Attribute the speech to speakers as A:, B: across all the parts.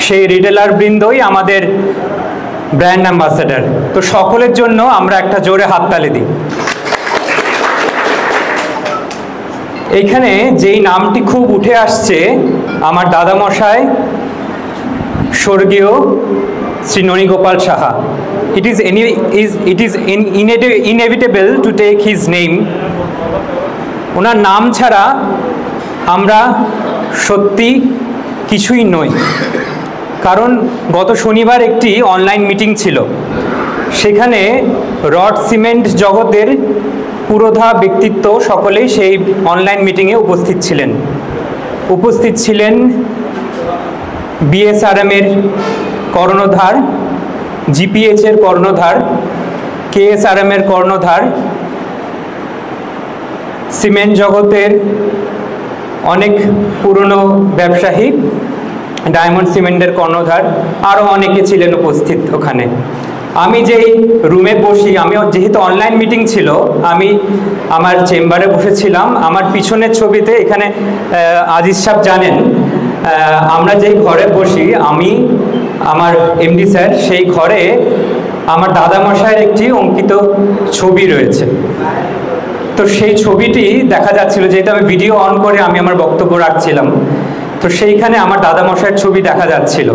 A: সেই রিটেলার বৃন্দই আমাদের brand ambassador. তো সকলের জন্য আমরা একটা জোরে হাততালি দিই। এইখানে যেই নামটি খুব উঠে আসছে, আমার দাদামশাই স্বর্গীয় Shri Nanigopal Saha. It is inevitable to take his name. ওনার নাম ছাড়া আমরা সত্যি কিছুই নই। কারণ গত শনিবার একটি অনলাইন মিটিং ছিল, সেখানে রড সিমেন্ট জগতের পুরোধা ব্যক্তিত্ব সকলেই সেই অনলাইন মিটিংয়ে উপস্থিত ছিলেন বিএসআরএমের কর্ণধার, জিপিএইচের কর্ণধার, কেএসআরএমের কর্ণধার, সিমেন্ট জগতের অনেক পুরনো ব্যবসায়ী, ডায়মন্ড সিমেন্টের কর্ণধার, আরও অনেকে ছিলেন উপস্থিত ওখানে। আমি যেই রুমে বসি, যেহেতু অনলাইন মিটিং ছিল, আমি আমার চেম্বারে বসেছিলাম। আমার পিছনের ছবিতে এখানে আজিজ সাহেব জানেন, আমরা যেই ঘরে বসি, আমার এমডি স্যার, সেই ঘরে আমার দাদামশাইয়ের একটি অঙ্কিত ছবি রয়েছে। তো সেই ছবিটি দেখা যাচ্ছিল, যেহেতু আমি ভিডিও অন করে আমি আমার বক্তব্য রাখছিলাম, তো সেইখানে আমার দাদামশাইয়ের ছবি দেখা যাচ্ছিল।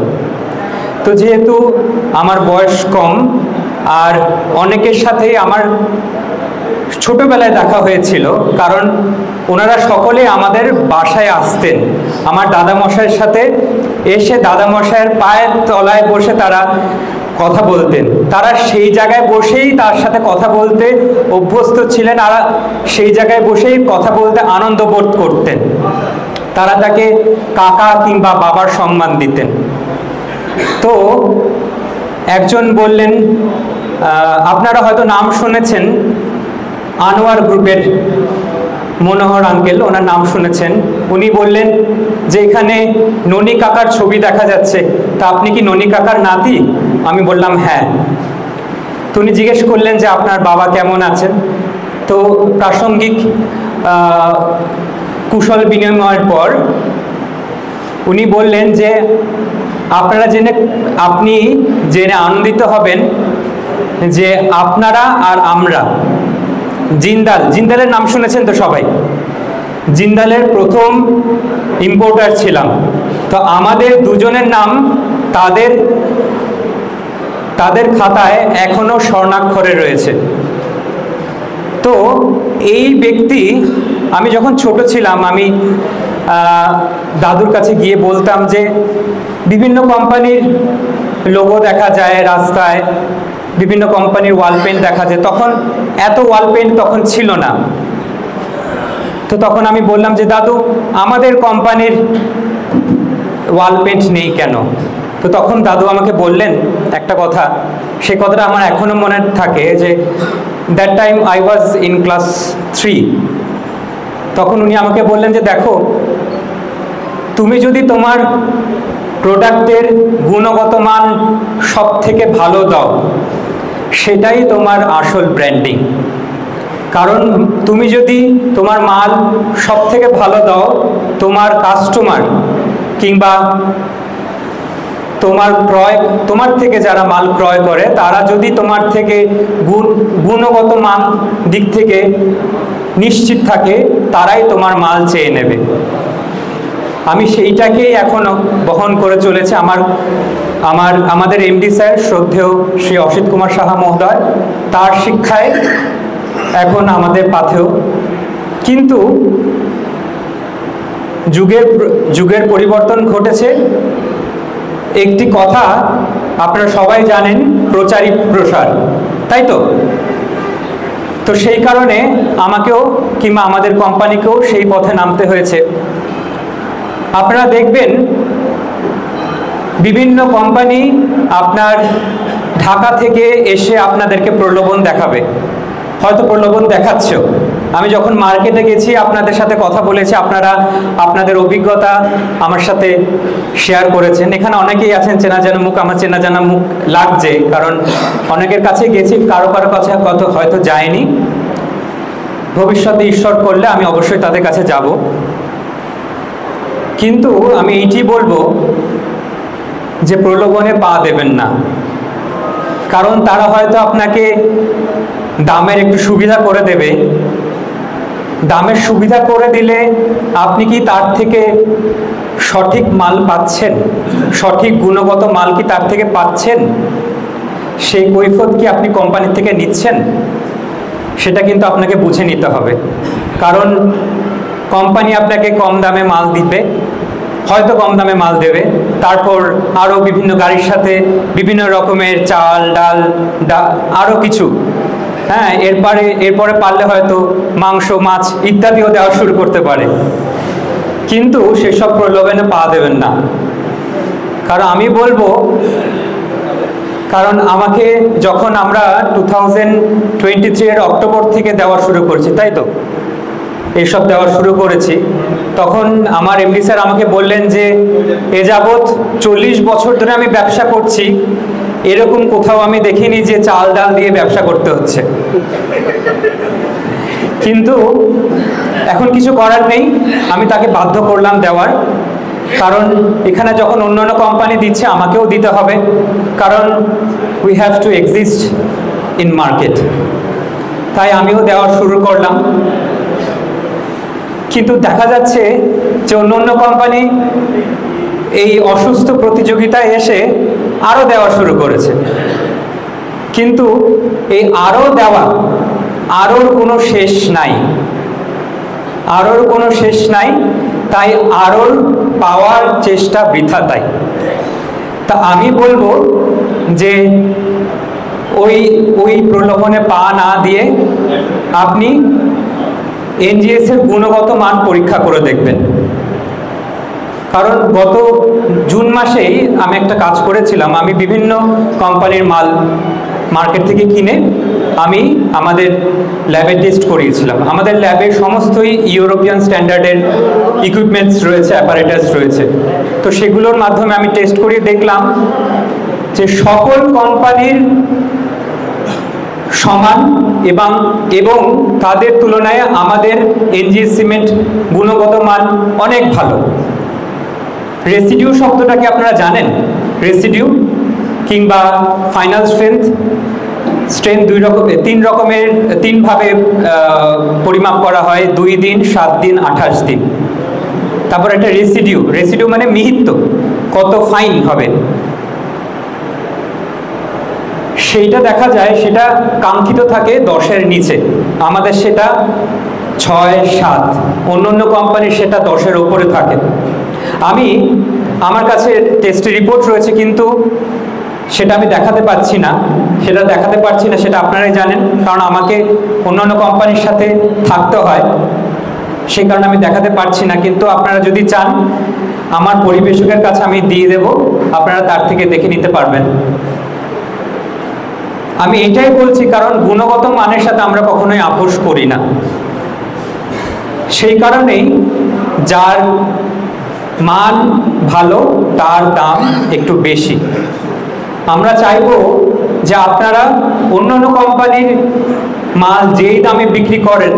A: তো যেহেতু আমার বয়স কম আর অনেকের সাথে আমার ছোটবেলায় দেখা হয়েছিল, কারণ ওনারা সকলে আমাদের বাসায় আসতেন, আমার দাদামশাইয়ের সাথে এসে দাদামশাইয়ের পায়ের তলায় বসে তারা কথা বলতেন। তারা সেই জায়গায় বসেই তার সাথে কথা বলতে অভ্যস্ত ছিলেন, আর সেই জায়গায় বসেই কথা বলতে আনন্দ বোধ করতেন। তারা তাকে কাকা কিংবা বাবার সম্মান দিতেন। তো একজন বললেন, আপনারা হয়তো নাম শুনেছেন, আনোয়ার গ্রুপের মনোহর আঙ্কেল, ওনার নাম শুনেছেন। উনি বললেন যে এখানে ননী কাকার ছবি দেখা যাচ্ছে, তা আপনি কি ননী কাকার নাতি? আমি বললাম হ্যাঁ। তো উনি জিজ্ঞেস করলেন যে আপনার বাবা কেমন আছেন? তো প্রাসঙ্গিক কুশল বিনিময়ের পর উনি বললেন যে আপনি জেনে আনন্দিত হবেন যে আপনারা আর আমরা জিন্দালের নাম শুনেছেন তো সবাই, জিন্দালের প্রথম ইম্পোর্টার ছিলাম। তো আমাদের দুজনের নাম তাদের খাতায় এখনো স্বর্ণাক্ষরে রয়েছে। তো এই ব্যক্তি, আমি যখন ছোট ছিলাম, আমি দাদুর কাছে গিয়ে বলতাম যে বিভিন্ন কোম্পানির লোগো দেখা যায় রাস্তায়, বিভিন্ন কোম্পানির ওয়াল পেন্ট দেখা যায়, তখন এত ওয়াল পেন্ট তখন ছিল না। তো তখন আমি বললাম যে দাদু, আমাদের কোম্পানির ওয়াল পেন্ট নেই কেন? তো তখন দাদু আমাকে বললেন একটা কথা, সে কথাটা আমার এখনো মনে থাকে, যে that time I was in class 3। তখন উনি আমাকে বললেন যে দেখো, তুমি যদি তোমার প্রোডাক্টের গুণগত মান সব থেকে ভালো দাও, সেটাই তোমার আসল ব্র্যান্ডিং। কারণ তুমি যদি তোমার মাল সব থেকে ভালো দাও, তোমার কাস্টমার কিংবা তোমার থেকে যারা মাল ক্রয় করে, তারা যদি তোমার থেকে গুণগত মান দিক থেকে নিশ্চিত থাকে, তারাই তোমার মাল চেয়ে নেবে। আমি সেইটাকেই এখনো বহন করে চলেছে আমাদের এমডি স্যার, শ্রদ্ধেয় শ্রী অসিত কুমার সাহা মহোদয়, তার শিক্ষায় এখন আমাদের পাথেয়। কিন্তু যুগের পরিবর্তন ঘটেছে। একটি কথা আপনারা সবাই জানেন, প্রচারই প্রসার, তাই তো? তো সেই কারণে আমাকেও কিংবা আমাদের কোম্পানিকেও সেই পথে নামতে হয়েছে। আপনারা দেখবেন বিভিন্ন কোম্পানি আপনার ঢাকা থেকে এসে আপনাদেরকে প্রলোভন দেখাবে, হয়তো প্রলোভন দেখাচ্ছেও। আমি যখন মার্কেটে গেছি, আপনাদের সাথে কথা বলেছি, আপনারা আপনাদের অভিজ্ঞতা আমার সাথে শেয়ার করেছেন। এখানে অনেকেই আছেন চেনা জানা মুখ, আমার চেনা জানা মুখ লাগছে, কারণ অনেকের কাছে গেছি, কারো কাছে হয়তো যায়নি। ভবিষ্যতে ঈশ্বর করলে আমি অবশ্যই তাদের কাছে যাব। কিন্তু আমি এইটি বলবো যে প্রলোভনে পা দেবেন না, কারণ তারা হয়তো আপনাকে দামের একটু সুবিধা করে দেবে। দামের সুবিধা করে দিলে আপনি কি তার থেকে সঠিক মাল পাচ্ছেন, সঠিক গুণগত মাল কি তার থেকে পাচ্ছেন, সেই কৈফিয়ত কি আপনি কোম্পানি থেকে নিচ্ছেন, সেটা কিন্তু আপনাকে বুঝে নিতে হবে। কারণ কোম্পানি আপনাকে কম দামে মাল দিবে, হয়তো কম দামে মাল দেবে, তারপর আরও বিভিন্ন গাড়ির সাথে বিভিন্ন রকমের চাল ডাল আরও কিছু, হ্যাঁ, এরপরে পারলে হয়তো মাংস মাছ ইত্যাদিও দেওয়া শুরু করতে পারে। কিন্তু সেসব প্রলোভনে পা দেবেন না। কারণ আমি বলবো, কারণ আমাকে যখন আমরা 2023 এর অক্টোবর থেকে দেওয়া শুরু করছি, তাই তো এইসব দেওয়া শুরু করেছি, তখন আমার এমডি স্যার আমাকে বললেন যে এ যাবৎ 40 বছর ধরে আমি ব্যবসা করছি, এরকম কোথাও আমি দেখিনি যে চাল ডাল দিয়ে ব্যবসা করতে হচ্ছে। কিন্তু এখন কিছু করার নেই, আমি তাকে বাধ্য করলাম দেওয়ার। কারণ এখানে যখন অন্যান্য কোম্পানি দিচ্ছে, আমাকেও দিতে হবে, কারণ we have to exist in market. তাই আমিও দেওয়া শুরু করলাম। কিন্তু দেখা যাচ্ছে যে অন্য কোম্পানি এই অসুস্থ প্রতিযোগিতায় এসে আরও দেওয়া শুরু করেছে। কিন্তু এই আরও দেওয়া, আরোর কোনো শেষ নাই, আরোর কোনো শেষ নাই। তাই আরোর পাওয়ার চেষ্টা বৃথা। তাই তা আমি বলবো যে ওই প্রলোভনে পা না দিয়ে আপনি এনজিএস এর গুণগত মান পরীক্ষা করে দেখবেন। কারণ গত জুন মাসেই আমি একটা কাজ করেছিলাম। আমি বিভিন্ন কোম্পানির মাল মার্কেট থেকে কিনে আমি আমাদের ল্যাবে টেস্ট করিয়েছিলাম। আমাদের ল্যাবে সমস্তই ইউরোপিয়ান স্ট্যান্ডার্ডের ইকুইপমেন্টস রয়েছে, অ্যাপারেটাস রয়েছে। তো সেগুলোর মাধ্যমে আমি টেস্ট করিয়ে দেখলাম যে সকল কোম্পানির সমান এবং তাদের তুলনায় আমাদের এনজিএস সিমেন্ট গুণগত মান অনেক ভালো। রেসিডিউ শব্দটা কি আপনারা জানেন? রেসিডিউ কিংবা ফাইনাল স্ট্রেংথ তিন ভাবে পরিমাপ করা হয়, 2 দিন, 7 দিন, 28 দিন। তারপর একটা রেসিডিউ মানে মিহিত্ব, কত ফাইন হবে সেইটা দেখা যায়। সেটা কাঙ্ক্ষিত থাকে 10-এর নিচে, আমাদের সেটা 6-7, অন্য কোম্পানির সেটা 10-এর উপরে থাকে। আমার কাছে টেস্টের রিপোর্ট রয়েছে, কিন্তু সেটা আমি দেখাতে পারছি না, সেটা আপনারাই জানেন, কারণ আমাকে অন্যান্য কোম্পানির সাথে থাকতে হয়, সেই কারণে আমি দেখাতে পারছি না। কিন্তু আপনারা যদি চান, আমার পরিবেশকের কাছে আমি দিয়ে দেব, আপনারা তার থেকে দেখে নিতে পারবেন। আমি এটাই বলছি কারণ গুণগত মানের সাথে আমরা কখনোই আপোষ করি না। সেই কারণেই যার মান ভালো তার দাম একটু বেশি। আমরা চাইবো যে আপনারা অন্যান্য কোম্পানির মাল যেই দামে বিক্রি করেন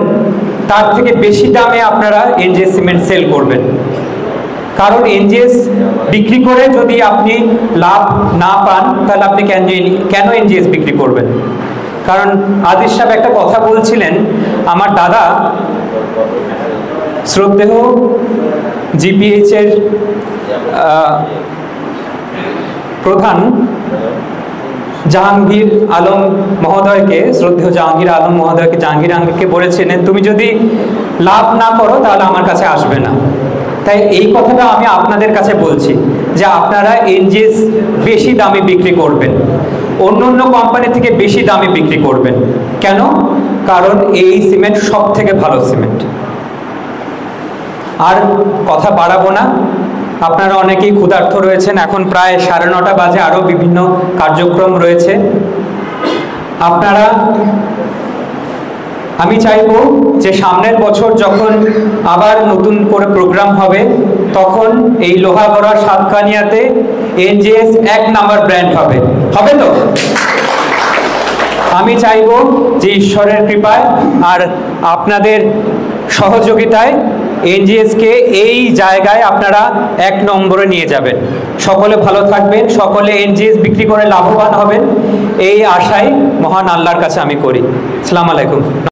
A: তার থেকে বেশি দামে আপনারা এনজিএস সিমেন্ট সেল করবেন। কারণ এনজিএস বিক্রি করে যদি আপনি লাভ না পান, তাহলে আপনি কেন এনজিএস বিক্রি করবেন? কারণ আদিস সাহেব একটা কথা বলছিলেন, আমার দাদা শ্রদ্ধেয় জিপিএইচ এর প্রধান জাহাঙ্গীর আলম মহোদয়কে, জাহাঙ্গীর আঙ্কেলকে বলেছিলেন, তুমি যদি লাভ না করো তাহলে আমার কাছে আসবে না। তাই এই কথাটা আমি আপনাদের কাছে বলছি যে আপনারা এনজিএস বেশি দামে বিক্রি করবেন, অন্য কোম্পানি থেকে বেশি দামে বিক্রি করবেন। কেন? কারণ এই সিমেন্ট সব থেকে ভালো সিমেন্ট। আর কথা বাড়াবো না, আপনারা অনেকেই ক্ষুধার্ত রয়েছেন, এখন প্রায় 9:30 বাজে, আরও বিভিন্ন কার্যক্রম রয়েছে। আমি চাইবো যে সামনের বছর যখন আবার নতুন করে প্রোগ্রাম হবে, তখন এই লোহাগড়া সাতকানিয়াতে এনজিএস 1 নাম্বার ব্র্যান্ড হবে তো? আমি চাইবো যে ঈশ্বরের কৃপায় আর আপনাদের সহযোগিতায় এনজিএসকে এই জায়গায় আপনারা 1 নম্বরে নিয়ে যাবেন। সকলে ভালো থাকবেন, সকলে এনজিএস বিক্রি করে লাভবান হবেন, এই আশাই মহান আল্লাহর কাছে আমি করি। আসসালামু আলাইকুম।